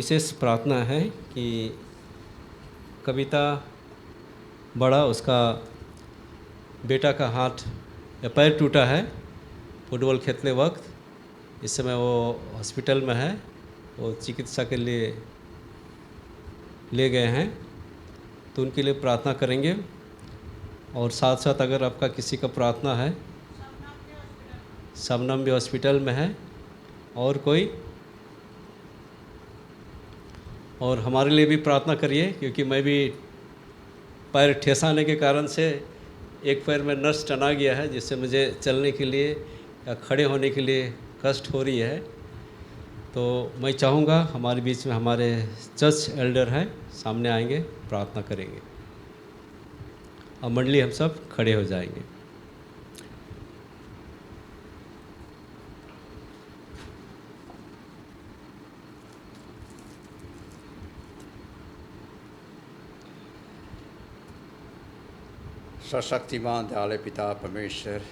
विशेष प्रार्थना है कि कविता बड़ा उसका बेटा का हाथ या पैर टूटा है फुटबॉल खेलते वक्त। इस समय वो हॉस्पिटल में है, वो चिकित्सा के लिए ले गए हैं, तो उनके लिए प्रार्थना करेंगे। और साथ साथ अगर आपका किसी का प्रार्थना है, शबनम भी हॉस्पिटल में है, और कोई, और हमारे लिए भी प्रार्थना करिए, क्योंकि मैं भी पैर ठेसाने के कारण से एक पैर में नस टना गया है, जिससे मुझे चलने के लिए या खड़े होने के लिए कष्ट हो रही है। तो मैं चाहूँगा हमारे बीच में हमारे चर्च एल्डर हैं, सामने आएंगे, प्रार्थना करेंगे, और मंडली हम सब खड़े हो जाएंगे। सर्वशक्तिमान दयालु पिता परमेश्वर,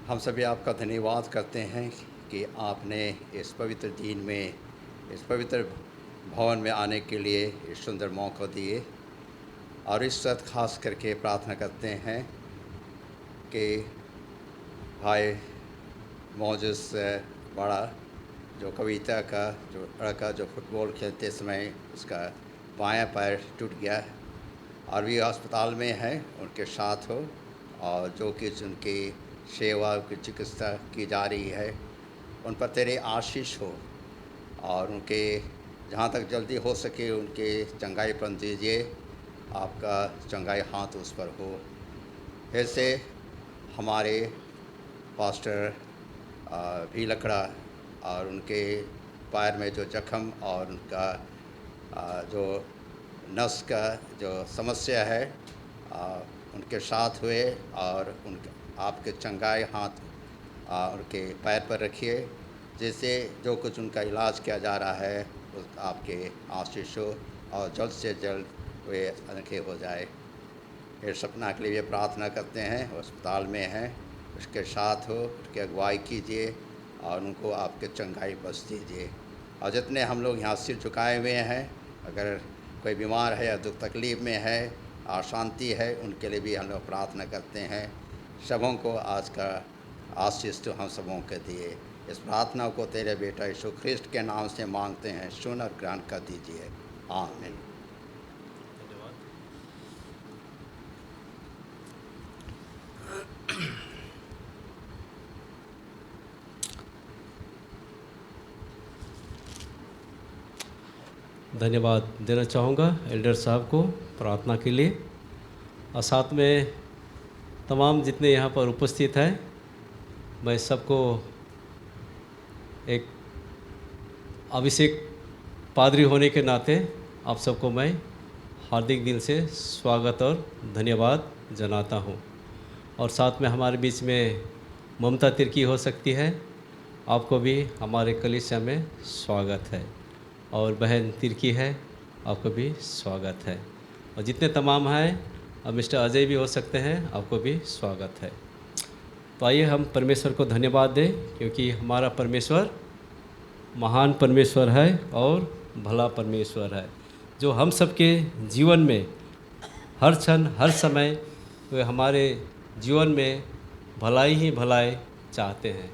हम सभी आपका धन्यवाद करते हैं कि आपने इस पवित्र दिन में, इस पवित्र भवन में आने के लिए इस सुंदर मौका दिए। और इस वक्त खास करके प्रार्थना करते हैं कि भाई मोजेस बड़ा, जो कविता का जो लड़का जो फुटबॉल खेलते समय उसका बायां पैर टूट गया और भी अस्पताल में है, उनके साथ हो, और जो कि उनकी सेवा की चिकित्सा की जा रही है, उन पर तेरे आशीष हो, और उनके जहाँ तक जल्दी हो सके उनके चंगाईपन दीजिए। आपका चंगाई हाथ उस पर हो। फिर से हमारे पास्टर भी लकड़ा और उनके पैर में जो जख्म और उनका जो नस का जो समस्या है, उनके साथ हुए, और उनके आपके चंगाई हाथ उनके पैर पर रखिए, जिससे जो कुछ उनका इलाज किया जा रहा है उस आपके आशीष हो, और जल्द से जल्द वे अच्छे हो जाए। फिर सपना के लिए प्रार्थना करते हैं, अस्पताल में हैं, उसके साथ हो, उसकी अगुवाई कीजिए और उनको आपके चंगाई बख्श दीजिए। और जितने हम लोग यहाँ सिर झुकाए हुए हैं, अगर कोई बीमार है या दुख तकलीफ़ में है, अशांति है, उनके लिए भी हम लोग प्रार्थना करते हैं। सबों को आज का आशीष तो हम सबों के दिए। इस प्रार्थना को तेरे बेटा यीशु ख्रिस्ट के नाम से मांगते हैं, सुन और ग्रहण कर दीजिए। आमीन। धन्यवाद देना चाहूँगा एल्डर साहब को प्रार्थना के लिए, और साथ में तमाम जितने यहाँ पर उपस्थित हैं, मैं सबको एक अभिषेक पादरी होने के नाते आप सबको मैं हार्दिक दिल से स्वागत और धन्यवाद जनाता हूँ। और साथ में हमारे बीच में ममता तिर्की हो सकती है, आपको भी हमारे कलीसिया में स्वागत है, और बहन तिर्की है, आपको भी स्वागत है, और जितने तमाम हैं, और मिस्टर अजय भी हो सकते हैं, आपको भी स्वागत है। तो आइए हम परमेश्वर को धन्यवाद दें, क्योंकि हमारा परमेश्वर महान परमेश्वर है और भला परमेश्वर है, जो हम सबके जीवन में हर क्षण हर समय वे हमारे जीवन में भलाई ही भलाई चाहते हैं।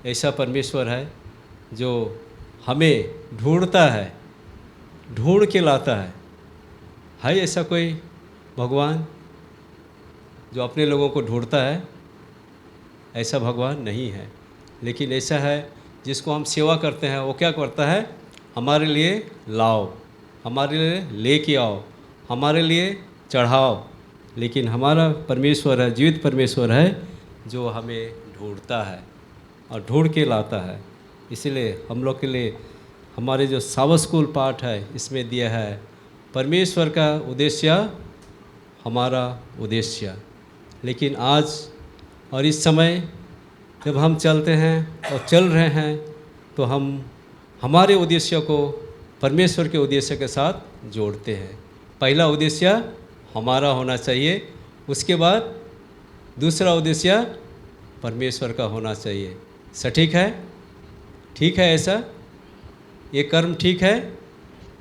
ऐसा परमेश्वर है जो हमें ढूंढता है, ढूंढ के लाता है ऐसा कोई भगवान जो अपने लोगों को ढूंढता है? ऐसा भगवान नहीं है, लेकिन ऐसा है जिसको हम सेवा करते हैं, वो क्या करता है? हमारे लिए लाओ, हमारे लिए लेके आओ, हमारे लिए चढ़ाओ। लेकिन हमारा परमेश्वर है, जीवित परमेश्वर है, जो हमें ढूंढता है और ढूंढ के लाता है। इसलिए हम लोग के लिए हमारे जो साबत स्कूल पाठ है, इसमें दिया है परमेश्वर का उद्देश्य हमारा उद्देश्य। लेकिन आज और इस समय जब हम चलते हैं और चल रहे हैं, तो हम हमारे उद्देश्य को परमेश्वर के उद्देश्य के साथ जोड़ते हैं। पहला उद्देश्य हमारा होना चाहिए, उसके बाद दूसरा उद्देश्य परमेश्वर का होना चाहिए। सटीक है? ठीक है ऐसा? ये कर्म ठीक है?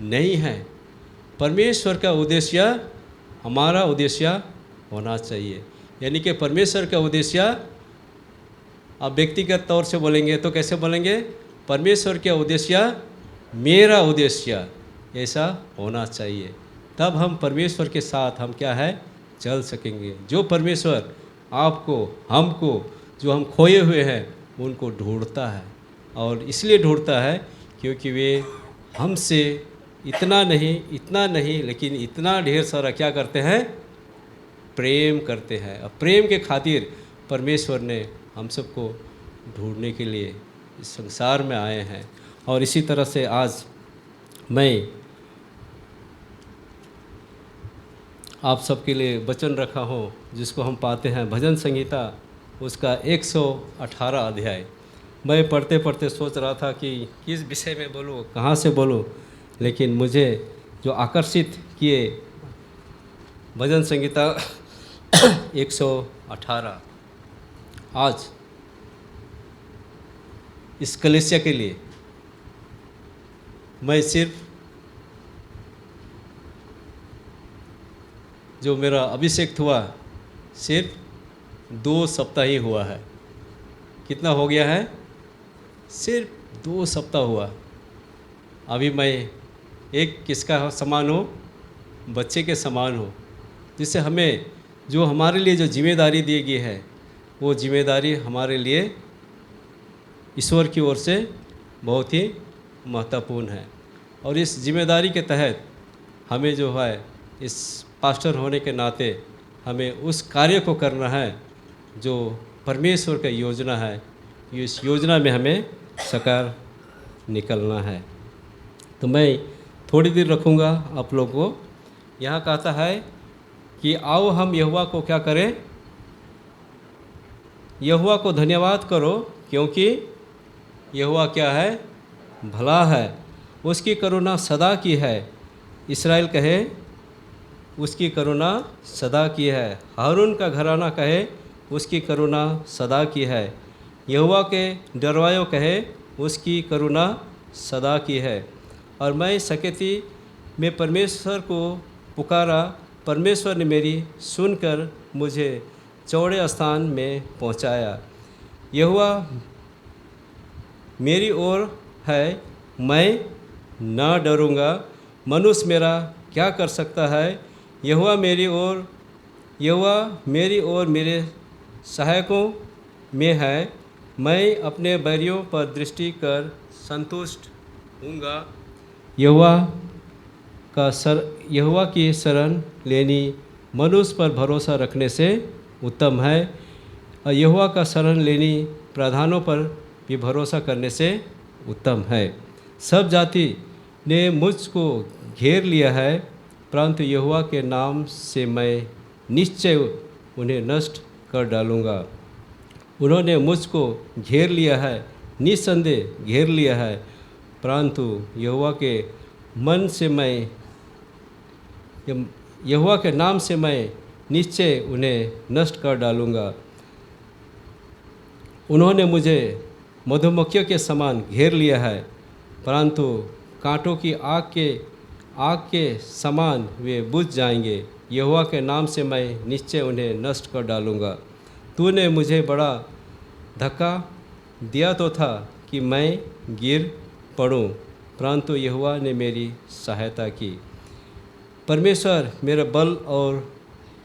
नहीं है। परमेश्वर का उद्देश्य हमारा उद्देश्य होना चाहिए। यानी कि परमेश्वर का उद्देश्य, आप व्यक्तिगत तौर से बोलेंगे तो कैसे बोलेंगे? परमेश्वर का उद्देश्य मेरा उद्देश्य ऐसा होना चाहिए। तब हम परमेश्वर के साथ हम क्या है, चल सकेंगे। जो परमेश्वर आपको, हमको, जो हम खोए हुए हैं उनको ढूंढता है, और इसलिए ढूंढता है क्योंकि वे हमसे इतना नहीं लेकिन इतना ढेर सारा क्या करते हैं, प्रेम करते हैं। और प्रेम के खातिर परमेश्वर ने हम सबको ढूंढने के लिए इस संसार में आए हैं। और इसी तरह से आज मैं आप सबके लिए वचन रखा हूँ, जिसको हम पाते हैं भजन संहिता उसका 118 अध्याय। मैं पढ़ते पढ़ते सोच रहा था कि किस विषय में बोलूँ, कहाँ से बोलूँ, लेकिन मुझे जो आकर्षित किए भजन संहिता 118 आज इस कलीसिया के लिए मैं सिर्फ जो मेरा अभिषेक हुआ सिर्फ 2 सप्ताह ही हुआ है। कितना हो गया है? सिर्फ 2 सप्ताह हुआ। अभी मैं एक किसका समान हो? बच्चे के समान हो, जिससे हमें जो हमारे लिए जो जिम्मेदारी दी गई है वो जिम्मेदारी हमारे लिए ईश्वर की ओर से बहुत ही महत्वपूर्ण है। और इस जिम्मेदारी के तहत हमें जो है, इस पास्टर होने के नाते हमें उस कार्य को करना है जो परमेश्वर का योजना है। इस योजना में हमें साकार निकलना है। तो मैं थोड़ी देर रखूँगा आप लोगों को। यहाँ कहता है कि आओ हम यहोवा को क्या करें? यहोवा को धन्यवाद करो, क्योंकि यहोवा क्या है? भला है, उसकी करुणा सदा की है। इस्राएल कहे उसकी करुणा सदा की है। हारून का घराना कहे उसकी करुणा सदा की है। यहोवा के डरवायो कहे उसकी करुणा सदा की है। और मैं सकती में परमेश्वर को पुकारा, परमेश्वर ने मेरी सुनकर मुझे चौड़े स्थान में पहुंचाया। यहोवा मेरी ओर है, मैं न डरूँगा। मनुष्य मेरा क्या कर सकता है? यहोवा मेरी ओर मेरे सहायकों में है। मैं अपने बैरियों पर दृष्टि कर संतुष्ट हूँगा। यहोवा की शरण लेनी मनुष्य पर भरोसा रखने से उत्तम है, और यहोवा का शरण लेनी प्रधानों पर भी भरोसा करने से उत्तम है। सब जाति ने मुझको घेर लिया है, परंतु यहोवा के नाम से मैं निश्चय उन्हें नष्ट कर डालूँगा। उन्होंने मुझको घेर लिया है, निस्संदेह घेर लिया है, परंतु यहोवा के नाम से मैं निश्चय उन्हें नष्ट कर डालूँगा। उन्होंने मुझे मधुमक्खियों के समान घेर लिया है, परंतु कांटों की आग के समान वे बुझ जाएंगे। यहोवा के नाम से मैं निश्चय उन्हें नष्ट कर डालूँगा। तूने मुझे बड़ा धक्का दिया तो था कि मैं गिर पड़ूँ, परंतु यहोवा ने मेरी सहायता की। परमेश्वर मेरा बल और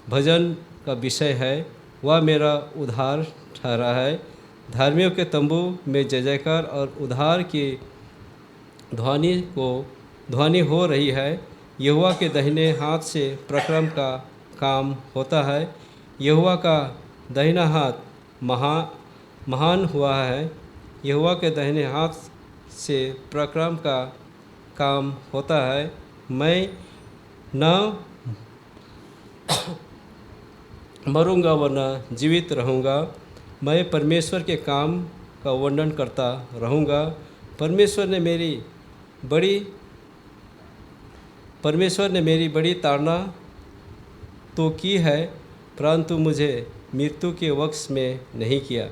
भजन का विषय है, वह मेरा उद्धार ठहरा है। धार्मियों के तंबू में जय जयकार और उद्धार की ध्वनि हो रही है। यहोवा के दाहिने हाथ से पराक्रम का काम होता है। यहोवा का दाहिना हाथ महान हुआ है। यहोवा के दाहिने हाथ से पराक्रम का काम होता है। मैं न मरूंगा वरना जीवित रहूँगा। मैं परमेश्वर के काम का वर्णन करता रहूँगा। परमेश्वर ने मेरी बड़ी ताड़ना तो की है, परंतु मुझे मृत्यु के वक्ष में नहीं किया।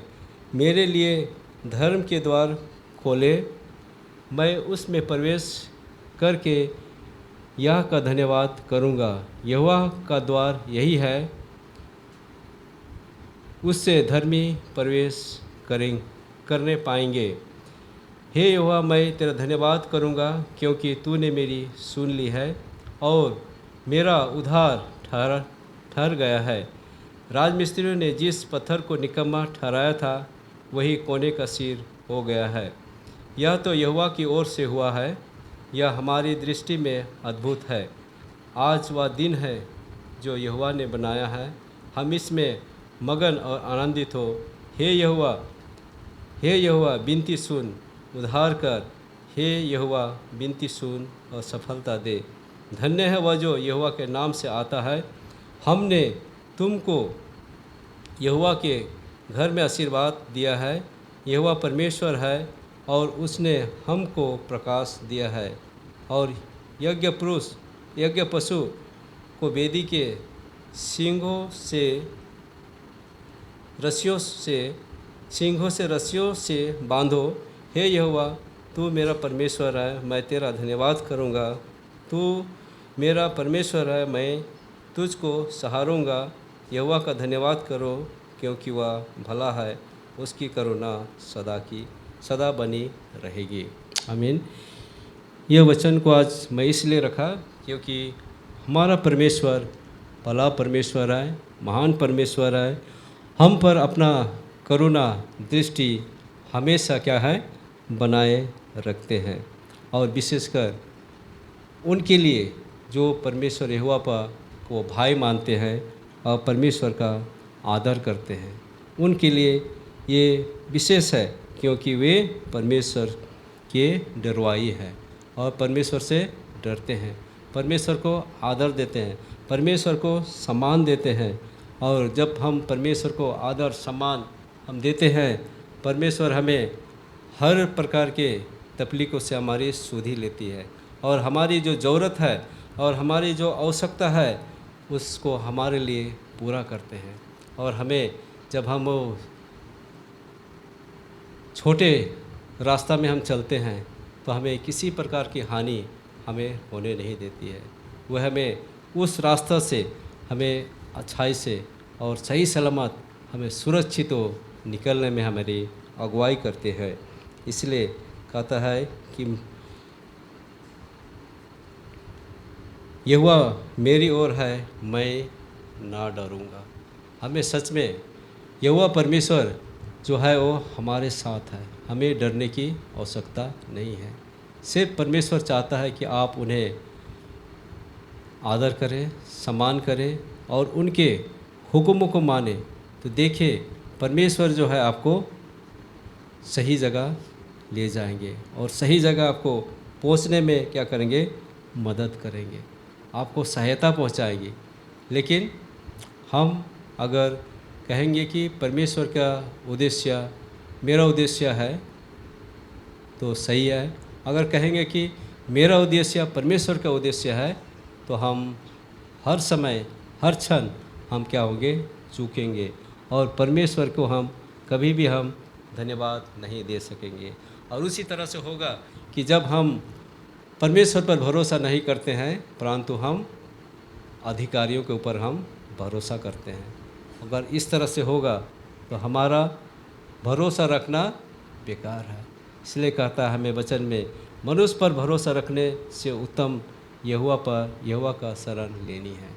मेरे लिए धर्म के द्वार खोले, मैं उसमें प्रवेश करके यह का धन्यवाद करूँगा। यहोवा का द्वार यही है, उससे धर्मी प्रवेश करने पाएंगे। हे यहोवा, मैं तेरा धन्यवाद करूँगा क्योंकि तूने मेरी सुन ली है और मेरा उद्धार ठहर गया है। राजमिस्त्रियों ने जिस पत्थर को निकम्मा ठहराया था वही कोने का सिर हो गया है। यह तो यहोवा की ओर से हुआ है, यह हमारी दृष्टि में अद्भुत है। आज वह दिन है जो यहोवा ने बनाया है, हम इसमें मगन और आनंदित हो। हे यहोवा विनती सुन, उद्धार कर। हे यहोवा विनती सुन और सफलता दे। धन्य है वह जो यहोवा के नाम से आता है। हमने तुमको यहोवा के घर में आशीर्वाद दिया है। यहोवा परमेश्वर है और उसने हमको प्रकाश दिया है और यज्ञ पशु को वेदी के सींगों से रस्सियों से बांधो। हे यहोवा, तू मेरा परमेश्वर है, मैं तेरा धन्यवाद करूँगा। तू मेरा परमेश्वर है, मैं तुझको सहारूँगा। यहोवा का धन्यवाद करो क्योंकि वह भला है, उसकी करुणा सदा बनी रहेगी। आमीन। यह वचन को आज मैं इसलिए रखा क्योंकि हमारा परमेश्वर भला परमेश्वर है, महान परमेश्वर है। हम पर अपना करुणा दृष्टि हमेशा क्या है, बनाए रखते हैं। और विशेषकर उनके लिए जो परमेश्वर यहोवा को भाई मानते हैं और परमेश्वर का आदर करते हैं, उनके लिए ये विशेष है क्योंकि वे परमेश्वर के डरवाई हैं और परमेश्वर से डरते हैं, परमेश्वर को आदर देते हैं, परमेश्वर को सम्मान देते हैं। और जब हम परमेश्वर को आदर सम्मान हम देते हैं, परमेश्वर हमें हर प्रकार के तकलीफ़ों से हमारी सुधि लेती है और हमारी जो ज़रूरत है और हमारी जो आवश्यकता है उसको हमारे लिए पूरा करते हैं। और हमें जब हम वो छोटे रास्ता में हम चलते हैं तो हमें किसी प्रकार की हानि हमें होने नहीं देती है। वह हमें उस रास्ता से हमें अच्छाई से और सही सलामत हमें सुरक्षित हो निकलने में हमारी अगुवाई करते हैं। इसलिए कहता है कि यहोवा मेरी ओर है, मैं ना डरूँगा। हमें सच में यहोवा परमेश्वर जो है वो हमारे साथ है, हमें डरने की आवश्यकता नहीं है। सिर्फ परमेश्वर चाहता है कि आप उन्हें आदर करें, सम्मान करें और उनके हुक्मों को माने। तो देखिए परमेश्वर जो है आपको सही जगह ले जाएंगे और सही जगह आपको पहुंचने में क्या करेंगे, मदद करेंगे, आपको सहायता पहुंचाएंगे। लेकिन हम अगर कहेंगे कि परमेश्वर का उद्देश्य मेरा उद्देश्य है तो सही है, अगर कहेंगे कि मेरा उद्देश्य परमेश्वर का उद्देश्य है तो हम हर समय हर क्षण हम क्या होंगे, चूकेंगे और परमेश्वर को हम कभी भी हम धन्यवाद नहीं दे सकेंगे। और उसी तरह से होगा कि जब हम परमेश्वर पर भरोसा नहीं करते हैं परंतु हम अधिकारियों के ऊपर हम भरोसा करते हैं, अगर इस तरह से होगा तो हमारा भरोसा रखना बेकार है। इसलिए कहता है हमें वचन में, मनुष्य पर भरोसा रखने से उत्तम यहोवा का शरण लेनी है।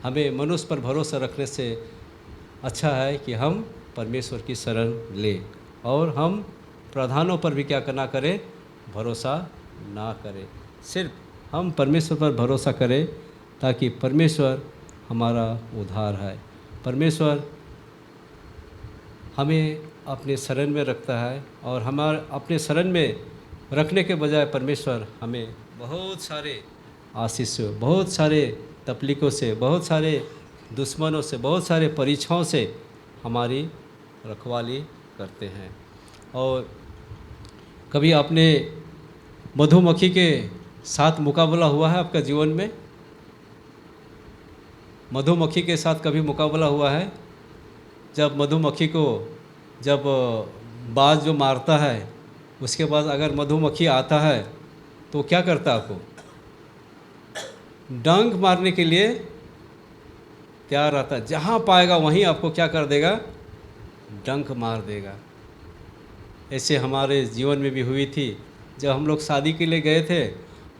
हमें मनुष्य पर भरोसा रखने से अच्छा है कि हम परमेश्वर की शरण लें और हम प्रधानों पर भी क्या करना करें, भरोसा ना करें। सिर्फ हम परमेश्वर पर भरोसा करें ताकि परमेश्वर हमारा उद्धार है। परमेश्वर हमें अपने शरण में रखता है और हमारे अपने शरण में रखने के बजाय परमेश्वर हमें बहुत सारे आशीष, बहुत सारे तकलीफ़ों से, बहुत सारे दुश्मनों से, बहुत सारे परीक्षाओं से हमारी रखवाली करते हैं। और कभी आपने मधुमक्खी के साथ मुकाबला हुआ है आपका जीवन में? मधुमक्खी के साथ कभी मुकाबला हुआ है? जब मधुमक्खी को जब बाज जो मारता है उसके बाद अगर मधुमक्खी आता है तो क्या करता है आपको? डंक मारने के लिए तैयार रहता है। जहाँ पाएगा वहीं आपको क्या कर देगा, डंक मार देगा। ऐसे हमारे जीवन में भी हुई थी। जब हम लोग शादी के लिए गए थे,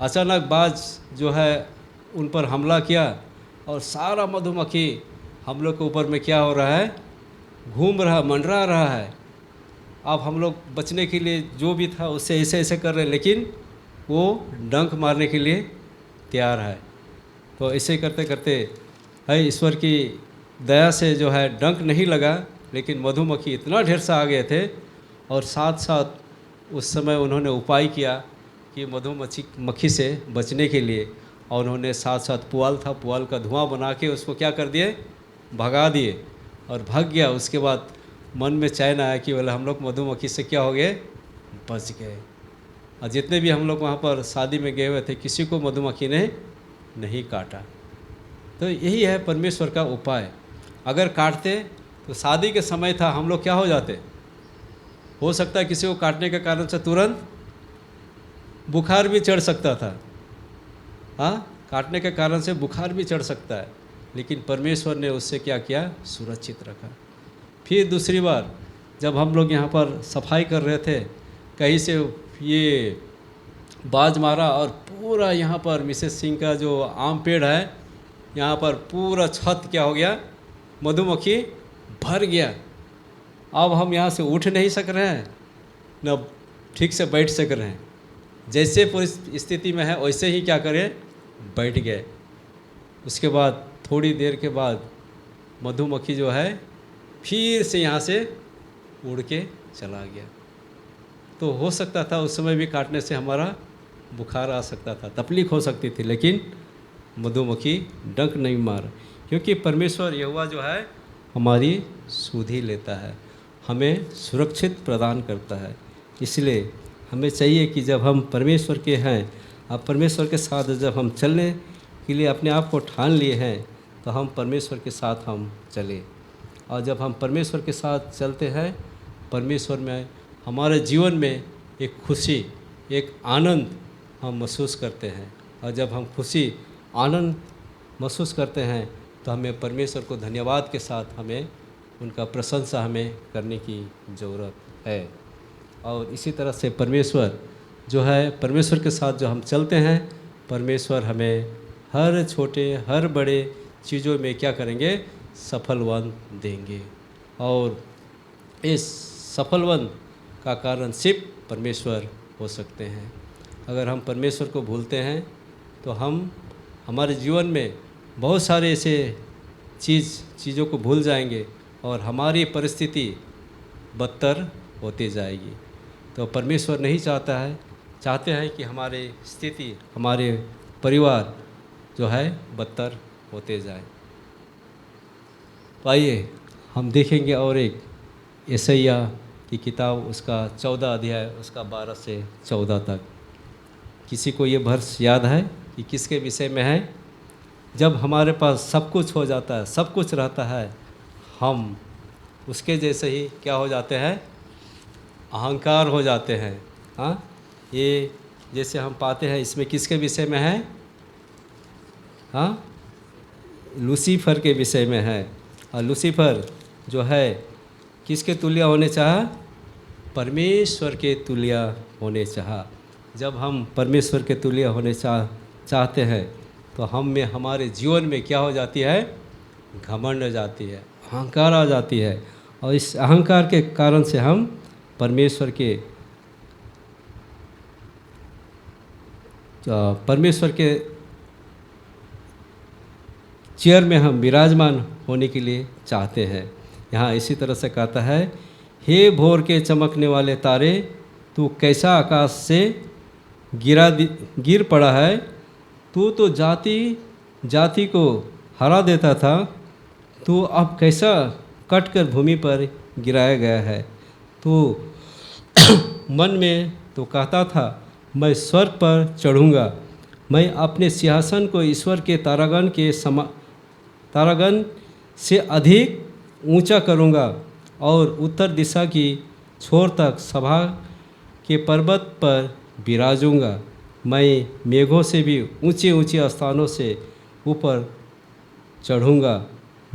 अचानक बाज जो है उन पर हमला किया और सारा मधुमक्खी हम लोग के ऊपर में क्या हो रहा है, घूम रहा, मंडरा रहा है। अब हम लोग बचने के लिए जो भी था उससे ऐसे ऐसे कर रहे हैं, लेकिन वो डंक मारने के लिए तैयार है। तो ऐसे करते करते है ईश्वर की दया से जो है डंक नहीं लगा, लेकिन मधुमक्खी इतना ढेर सा आ गए थे। और साथ साथ उस समय उन्होंने उपाय किया कि मधुमक्खी से बचने के लिए, और उन्होंने साथ साथ पुआल था, पुआल का धुआं बना के उसको क्या कर दिए, भगा दिए और भाग गया। उसके बाद मन में चैन आया कि बोले हम लोग मधुमक्खी से क्या हो गए, बच गए। और जितने भी हम लोग वहाँ पर शादी में गए हुए थे, किसी को मधुमक्खी ने नहीं काटा। तो यही है परमेश्वर का उपाय। अगर काटते तो शादी के समय था, हम लोग क्या हो जाते, हो सकता है किसी को काटने के कारण से तुरंत बुखार भी चढ़ सकता था। हाँ, काटने के कारण से बुखार भी चढ़ सकता है, लेकिन परमेश्वर ने उससे क्या किया, सुरक्षित रखा। फिर दूसरी बार जब हम लोग यहाँ पर सफाई कर रहे थे, कहीं से ये बाज मारा और पूरा यहाँ पर मिसेस सिंह का जो आम पेड़ है, यहाँ पर पूरा छत क्या हो गया, मधुमक्खी भर गया। अब हम यहाँ से उठ नहीं सक रहे हैं, न ठीक से बैठ सक रहे हैं। जैसे परिस्थिति में है वैसे ही क्या करें, बैठ गए। उसके बाद थोड़ी देर के बाद मधुमक्खी जो है फिर से यहाँ से उड़ के चला गया। तो हो सकता था उस समय भी काटने से हमारा बुखार आ सकता था, तकलीफ हो सकती थी, लेकिन मधुमक्खी डंक नहीं मार, क्योंकि परमेश्वर यहोवा जो है हमारी सुधि लेता है, हमें सुरक्षित प्रदान करता है। इसलिए हमें चाहिए कि जब हम परमेश्वर के हैं, अब परमेश्वर के साथ जब हम चलने के लिए अपने आप को ठान लिए हैं, तो हम परमेश्वर के साथ हम चलें। और जब हम परमेश्वर के साथ चलते हैं, परमेश्वर में हमारे जीवन में एक खुशी, एक आनंद हम महसूस करते हैं। और जब हम खुशी, आनंद महसूस करते हैं, तो हमें परमेश्वर को धन्यवाद के साथ हमें उनका प्रशंसा हमें करने की ज़रूरत है। और इसी तरह से परमेश्वर जो है, परमेश्वर के साथ जो हम चलते हैं, परमेश्वर हमें हर छोटे हर बड़े चीज़ों में क्या करेंगे, सफलवन देंगे। और इस सफलवन का कारण सिर्फ परमेश्वर हो सकते हैं। अगर हम परमेश्वर को भूलते हैं तो हम हमारे जीवन में बहुत सारे ऐसे चीज़ों को भूल जाएंगे और हमारी परिस्थिति बदतर होती जाएगी। तो परमेश्वर नहीं चाहते हैं कि हमारी स्थिति, हमारे परिवार जो है बदतर होते जाए। तो आइए हम देखेंगे और एक यशायाह की किताब, उसका 14 अध्याय, उसका 12 से 14 तक। किसी को ये वर्ष याद है कि किसके विषय में है? जब हमारे पास सब कुछ हो जाता है, सब कुछ रहता है, हम उसके जैसे ही क्या हो जाते हैं, अहंकार हो जाते हैं। हाँ, ये जैसे हम पाते हैं, इसमें किसके विषय में है? हाँ, लूसीफर के विषय में है। और लूसीफर जो है किसके तुल्य होने चाहा? परमेश्वर के तुल्य होने चाहा। जब हम परमेश्वर के तुल्य होने चाहते हैं, तो हम में, हमारे जीवन में क्या हो जाती है? घमंड हो जाती है, अहंकार आ जाती है। और इस अहंकार के कारण से हम परमेश्वर के चेयर में हम विराजमान होने के लिए चाहते हैं। यहाँ इसी तरह से कहता है, हे भोर के चमकने वाले तारे, तू कैसा आकाश से गिर पड़ा है। तू तो जाति जाति को हरा देता था, तू अब कैसा कट कर भूमि पर गिराया गया है। तू मन में तो कहता था, मैं स्वर्ग पर चढ़ूँगा, मैं अपने सिंहासन को ईश्वर के तारागण से अधिक ऊंचा करूँगा और उत्तर दिशा की छोर तक सभा के पर्वत पर विराजूँगा। मैं मेघों से भी ऊंचे ऊंचे स्थानों से ऊपर चढ़ूँगा,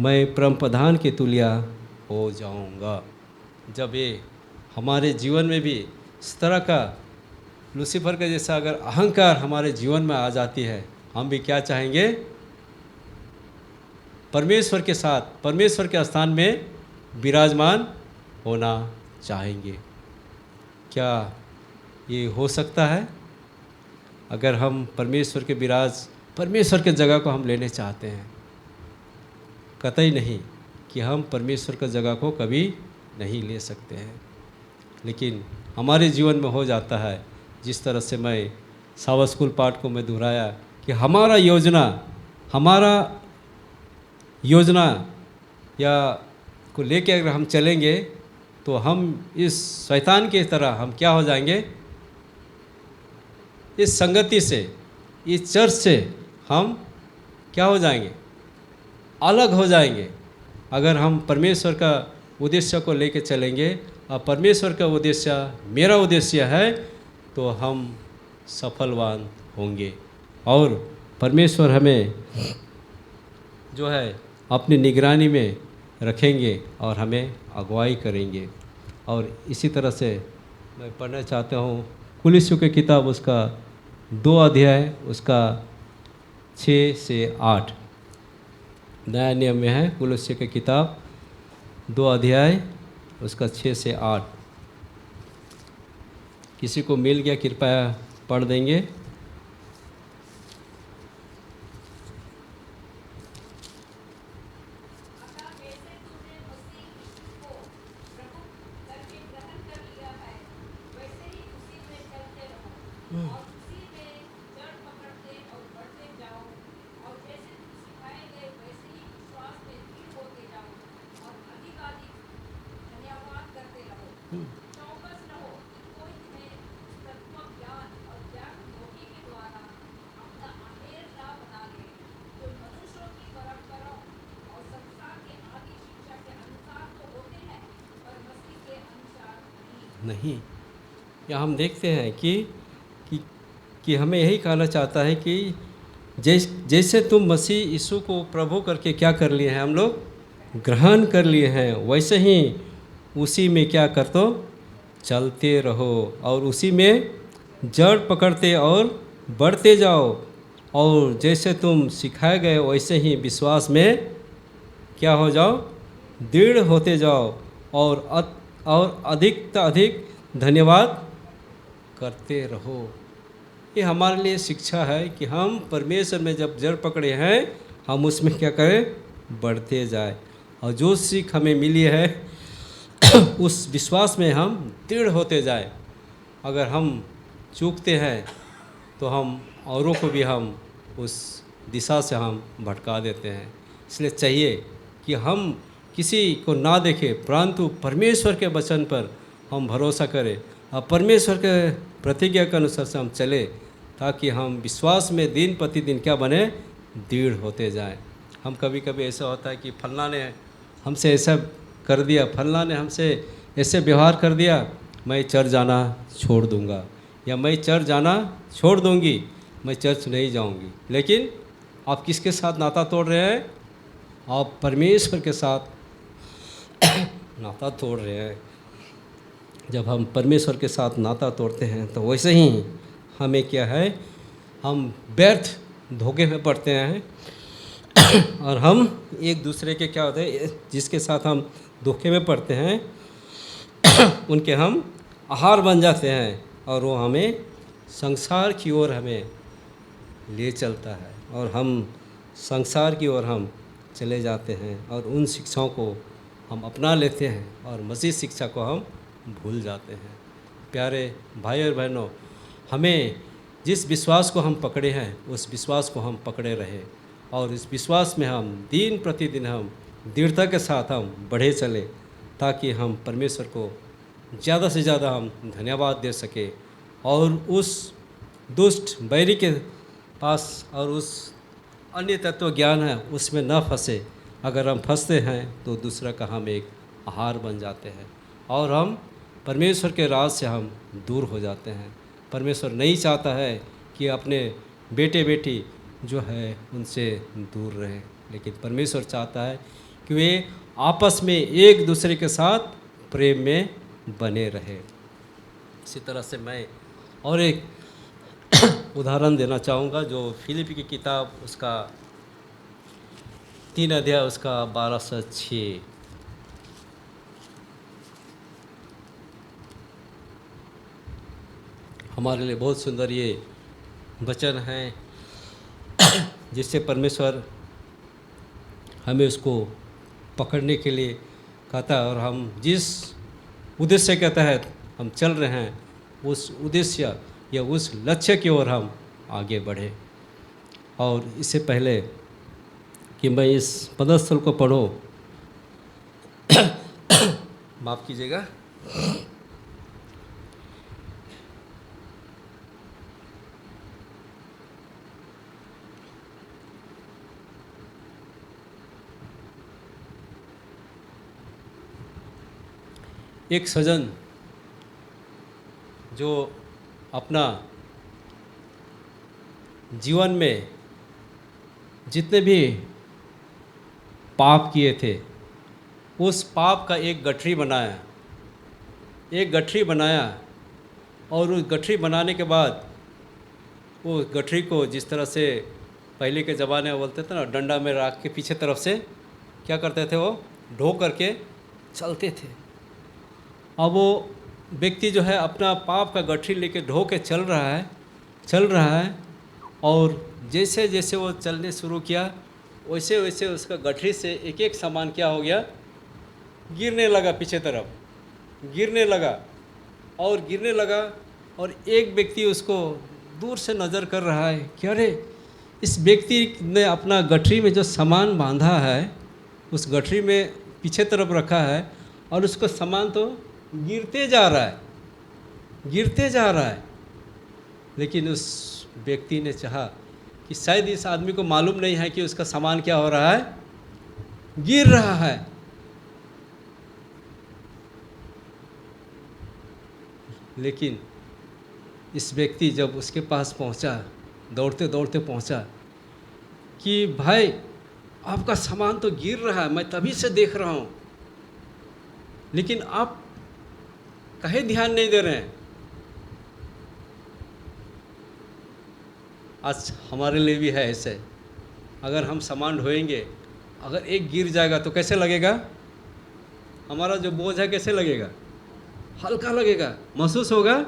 मैं परम प्रधान के तुल्य हो जाऊँगा। जब ये हमारे जीवन में भी इस तरह का लूसीफर का जैसा अगर अहंकार हमारे जीवन में आ जाती है, हम भी क्या चाहेंगे? परमेश्वर के साथ, परमेश्वर के स्थान में विराजमान होना चाहेंगे। क्या ये हो सकता है? अगर हम परमेश्वर के जगह को हम लेने चाहते हैं, कतई नहीं कि हम परमेश्वर की जगह को कभी नहीं ले सकते हैं। लेकिन हमारे जीवन में हो जाता है, जिस तरह से मैं सावा स्कूल पाठ को मैं दोहराया कि हमारा योजना या को लेके अगर हम चलेंगे तो हम इस शैतान की तरह हम क्या हो जाएंगे? इस संगति से, इस चर्च से हम क्या हो जाएंगे? अलग हो जाएंगे। अगर हम परमेश्वर का उद्देश्य को लेके चलेंगे और परमेश्वर का उद्देश्य मेरा उद्देश्य है, तो हम सफलवान होंगे और परमेश्वर हमें जो है अपनी निगरानी में रखेंगे और हमें अगुवाई करेंगे। और इसी तरह से मैं पढ़ना चाहता हूँ कुलिस्सियों की किताब, उसका 2 अध्याय, उसका 6 से 8 नया नियम में है। कुलिस्सियों की किताब 2 अध्याय, उसका 6 से 8। किसी को मिल गया कृपया पढ़ देंगे। नहीं, या हम देखते हैं कि हमें यही कहना चाहता है कि जैसे तुम मसीह यीशु को प्रभु करके क्या कर लिए हैं, हम लोग ग्रहण कर लिए हैं, वैसे ही उसी में क्या कर दो? चलते रहो और उसी में जड़ पकड़ते और बढ़ते जाओ। और जैसे तुम सिखाए गए वैसे ही विश्वास में क्या हो जाओ? दृढ़ होते जाओ और अधिक से अधिक धन्यवाद करते रहो। ये हमारे लिए शिक्षा है कि हम परमेश्वर में जब जड़ पकड़े हैं, हम उसमें क्या करें? बढ़ते जाए। और जो सीख हमें मिली है उस विश्वास में हम दृढ़ होते जाए। अगर हम चूकते हैं तो हम औरों को भी हम उस दिशा से हम भटका देते हैं। इसलिए चाहिए कि हम किसी को ना देखें, परंतु परमेश्वर के वचन पर हम भरोसा करें और परमेश्वर के प्रतिज्ञा के अनुसार से हम चले, ताकि हम विश्वास में दिन प्रतिदिन क्या बने? दृढ़ होते जाएं। हम कभी कभी ऐसा होता है कि फलना ने हमसे ऐसा कर दिया, फलना ने हमसे ऐसे व्यवहार कर दिया, मैं चर्च जाना छोड़ दूंगा, या मैं चर्च जाना छोड़ दूंगी, मैं चर्च नहीं जाऊंगी। लेकिन आप किसके साथ नाता तोड़ रहे हैं? आप परमेश्वर के साथ नाता तोड़ रहे हैं। जब हम परमेश्वर के साथ नाता तोड़ते हैं तो वैसे ही हमें क्या है? हम व्यर्थ धोखे में पड़ते हैं और हम एक दूसरे के क्या होते हैं, जिसके साथ हम धोखे में पड़ते हैं उनके हम आहार बन जाते हैं और वो हमें संसार की ओर हमें ले चलता है और हम संसार की ओर हम चले जाते हैं और उन शिक्षाओं को हम अपना लेते हैं और मसीह शिक्षा को हम भूल जाते हैं। प्यारे भाई और बहनों, हमें जिस विश्वास को हम पकड़े हैं उस विश्वास को हम पकड़े रहे और इस विश्वास में हम दिन प्रतिदिन हम दृढ़ता के साथ हम बढ़े चले, ताकि हम परमेश्वर को ज़्यादा से ज़्यादा हम धन्यवाद दे सके और उस दुष्ट बैरी के पास और उस अन्य तत्व ज्ञान है उसमें न फंसे। अगर हम फंसते हैं तो दूसरा का हम एक आहार बन जाते हैं और हम परमेश्वर के राज से हम दूर हो जाते हैं। परमेश्वर नहीं चाहता है कि अपने बेटे बेटी जो है उनसे दूर रहे, लेकिन परमेश्वर चाहता है कि वे आपस में एक दूसरे के साथ प्रेम में बने रहे। इसी तरह से मैं और एक उदाहरण देना चाहूँगा, जो फिलिपी की किताब उसका 3 अध्याय उसका 12 से 6। हमारे लिए बहुत सुंदर ये वचन है, जिससे परमेश्वर हमें उसको पकड़ने के लिए कहता है, और हम जिस उद्देश्य के तहत हम चल रहे हैं उस उद्देश्य या उस लक्ष्य की ओर हम आगे बढ़े। और इससे पहले कि मैं इस पदस्थल को पढ़ूं, माफ़ कीजिएगा, एक सज्जन जो अपना जीवन में जितने भी पाप किए थे उस पाप का एक गठरी बनाया, और उस गठरी बनाने के बाद वो गठरी को जिस तरह से पहले के ज़माने में बोलते थे ना, डंडा में रख के पीछे तरफ से क्या करते थे, वो ढो करके चलते थे। अब वो व्यक्ति जो है अपना पाप का गठरी लेके ढो के चल रहा है, और जैसे जैसे वो चलने शुरू किया वैसे वैसे उसका गठरी से एक एक सामान क्या हो गया, गिरने लगा, पीछे तरफ गिरने लगा। और एक व्यक्ति उसको दूर से नज़र कर रहा है कि अरे इस व्यक्ति ने अपना गठरी में जो सामान बांधा है उस गठरी में पीछे तरफ रखा है, और उसका सामान तो गिरते जा रहा है। लेकिन उस व्यक्ति ने चाहा कि शायद इस आदमी को मालूम नहीं है कि उसका सामान क्या हो रहा है, गिर रहा है। लेकिन इस व्यक्ति जब उसके पास पहुंचा, दौड़ते दौड़ते पहुंचा कि भाई आपका सामान तो गिर रहा है, मैं तभी से देख रहा हूं, लेकिन आप कहे ध्यान नहीं दे रहे हैं। आज हमारे लिए भी है ऐसे, अगर हम सामान ढोएंगे, अगर एक गिर जाएगा तो कैसे लगेगा, हमारा जो बोझ है कैसे लगेगा, हल्का लगेगा, महसूस होगा,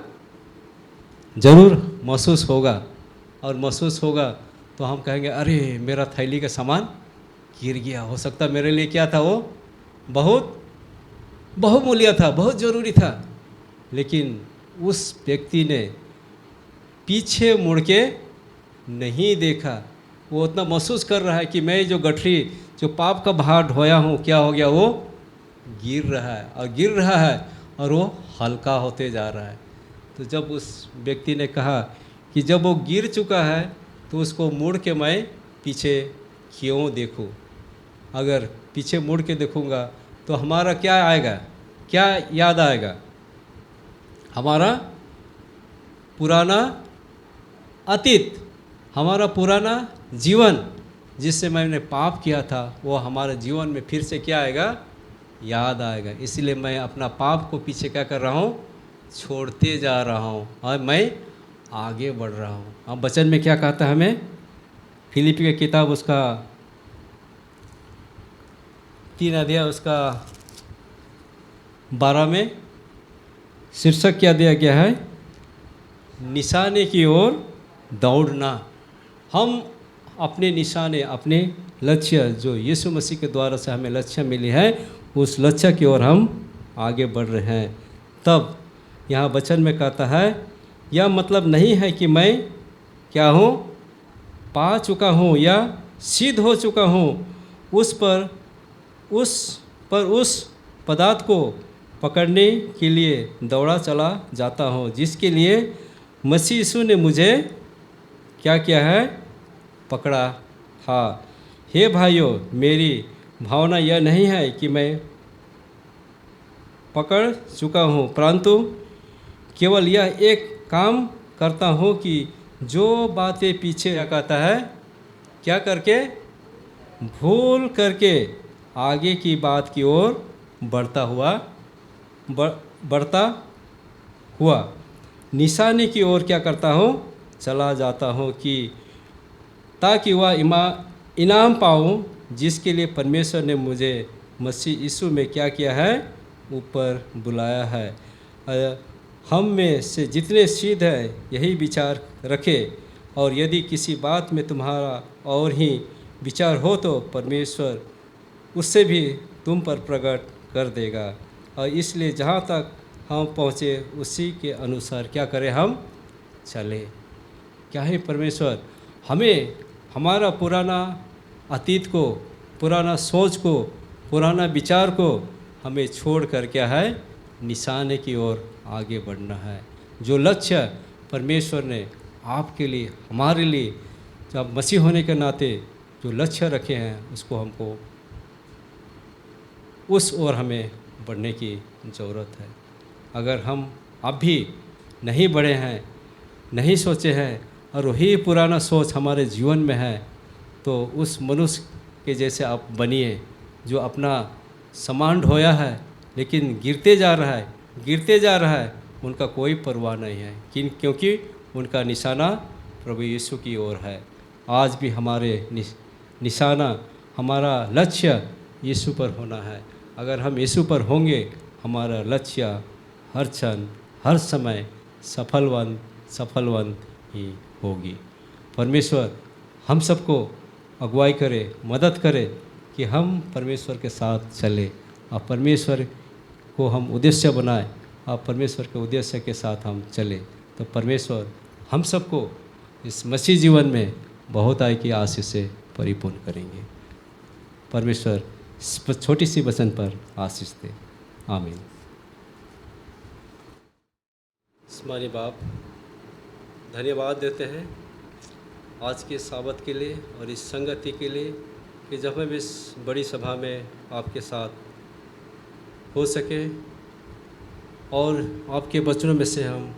ज़रूर महसूस होगा। और महसूस होगा तो हम कहेंगे अरे मेरा थैली का सामान गिर गया, हो सकता मेरे लिए क्या था, वो बहुत बहुमूल्य था, बहुत ज़रूरी था। लेकिन उस व्यक्ति ने पीछे मुड़ के नहीं देखा, वो उतना महसूस कर रहा है कि मैं जो गठरी, जो पाप का भार ढोया हूँ, क्या हो गया, वो गिर रहा है और वो हल्का होते जा रहा है। तो जब उस व्यक्ति ने कहा कि जब वो गिर चुका है तो उसको मुड़ के मैं पीछे क्यों देखूं, अगर पीछे मुड़ के देखूंगा तो हमारा क्या आएगा, क्या याद आएगा, हमारा पुराना अतीत, हमारा पुराना जीवन जिससे मैंने पाप किया था, वो हमारे जीवन में फिर से क्या आएगा, याद आएगा। इसलिए मैं अपना पाप को पीछे क्या कर रहा हूँ, छोड़ते जा रहा हूँ और मैं आगे बढ़ रहा हूँ। अब वचन में क्या कहता है हमें, फिलिपी की किताब उसका 3 अध्याय उसका 12 में शीर्षक क्या दिया गया है, निशाने की ओर दौड़ना। हम अपने निशाने, अपने लक्ष्य जो यीशु मसीह के द्वारा से हमें लक्ष्य मिली है, उस लक्ष्य की ओर हम आगे बढ़ रहे हैं। तब यहाँ वचन में कहता है, यह मतलब नहीं है कि मैं क्या हूँ, पा चुका हूँ या सिद्ध हो चुका हूँ, उस पदार्थ को पकड़ने के लिए दौड़ा चला जाता हूँ, जिसके लिए मसीह यीशु ने मुझे क्या किया है, पकड़ा था। हे भाइयों, मेरी भावना यह नहीं है कि मैं पकड़ चुका हूँ, परंतु केवल यह एक काम करता हूँ कि जो बातें पीछे क्या कहता है, क्या करके, भूल करके आगे की बात की ओर बढ़ता हुआ निशाने की ओर क्या करता हूँ, चला जाता हूँ, कि ताकि वह इनाम पाऊँ जिसके लिए परमेश्वर ने मुझे मसीह यीशु में क्या किया है, ऊपर बुलाया है। हम में से जितने सिद्ध हैं यही विचार रखें, और यदि किसी बात में तुम्हारा और ही विचार हो तो परमेश्वर उससे भी तुम पर प्रकट कर देगा। और इसलिए जहाँ तक हम पहुँचे उसी के अनुसार क्या करें, हम चले। क्या है, परमेश्वर हमें हमारा पुराना अतीत को, पुराना सोच को, पुराना विचार को हमें छोड़ कर क्या है, निशाने की ओर आगे बढ़ना है। जो लक्ष्य परमेश्वर ने आपके लिए, हमारे लिए, जब मसीह होने के नाते जो लक्ष्य रखे हैं उसको हमको, उस ओर हमें बढ़ने की ज़रूरत है। अगर हम अब भी नहीं बढ़े हैं, नहीं सोचे हैं, और वही पुराना सोच हमारे जीवन में है, तो उस मनुष्य के जैसे आप बनिए जो अपना सामान ढोया है लेकिन गिरते जा रहा है, उनका कोई परवाह नहीं है, क्योंकि उनका निशाना प्रभु यीशु की ओर है। आज भी हमारे निशाना, हमारा लक्ष्य यीशु पर होना है। अगर हम यीशु पर होंगे, हमारा लक्ष्य हर क्षण, हर समय सफलवंत ही होगी। परमेश्वर हम सबको अगुवाई करे, मदद करे कि हम परमेश्वर के साथ चले और परमेश्वर को हम उद्देश्य बनाए और परमेश्वर के उद्देश्य के साथ हम चले, तो परमेश्वर हम सबको इस मसीह जीवन में बहुत आय की आशीष से परिपूर्ण करेंगे। परमेश्वर इस छोटी सी वचन पर आशीष दे। आमीन। स्मरणीय बाप, धन्यवाद देते हैं आज के साबत के लिए और इस संगति के लिए कि जब हम इस बड़ी सभा में आपके साथ हो सके और आपके वचनों में से हम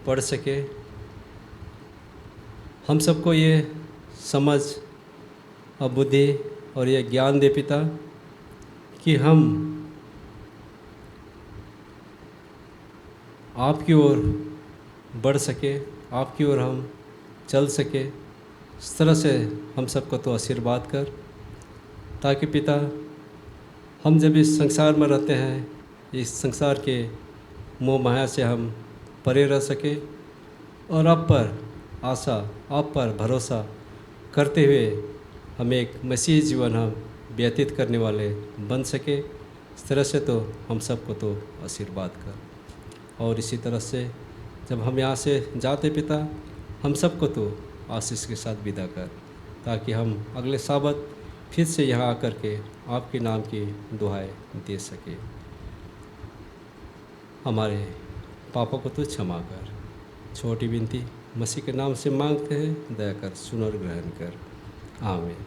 पढ़ सके। हम सबको ये समझ और बुद्धि और ये ज्ञान दे पिता कि हम आपकी ओर बढ़ सके, आपकी ओर हम चल सके। इस तरह से हम सबको तो आशीर्वाद कर, ताकि पिता हम जब इस संसार में रहते हैं, इस संसार के मोह माया से हम परे रह सके और आप पर आशा, आप पर भरोसा करते हुए हम एक मसीही जीवन हम व्यतीत करने वाले बन सके। इस तरह से तो हम सबको तो आशीर्वाद कर। और इसी तरह से जब हम यहाँ से जाते पिता, हम सबको तो आशीष के साथ विदा कर, ताकि हम अगले साबत फिर से यहाँ आकर के आपके नाम की दुहाई दे सके। हमारे पापों को तो क्षमा कर। छोटी विनती मसीह के नाम से मांगते हैं, दया कर, सुन और ग्रहण कर। आमीन।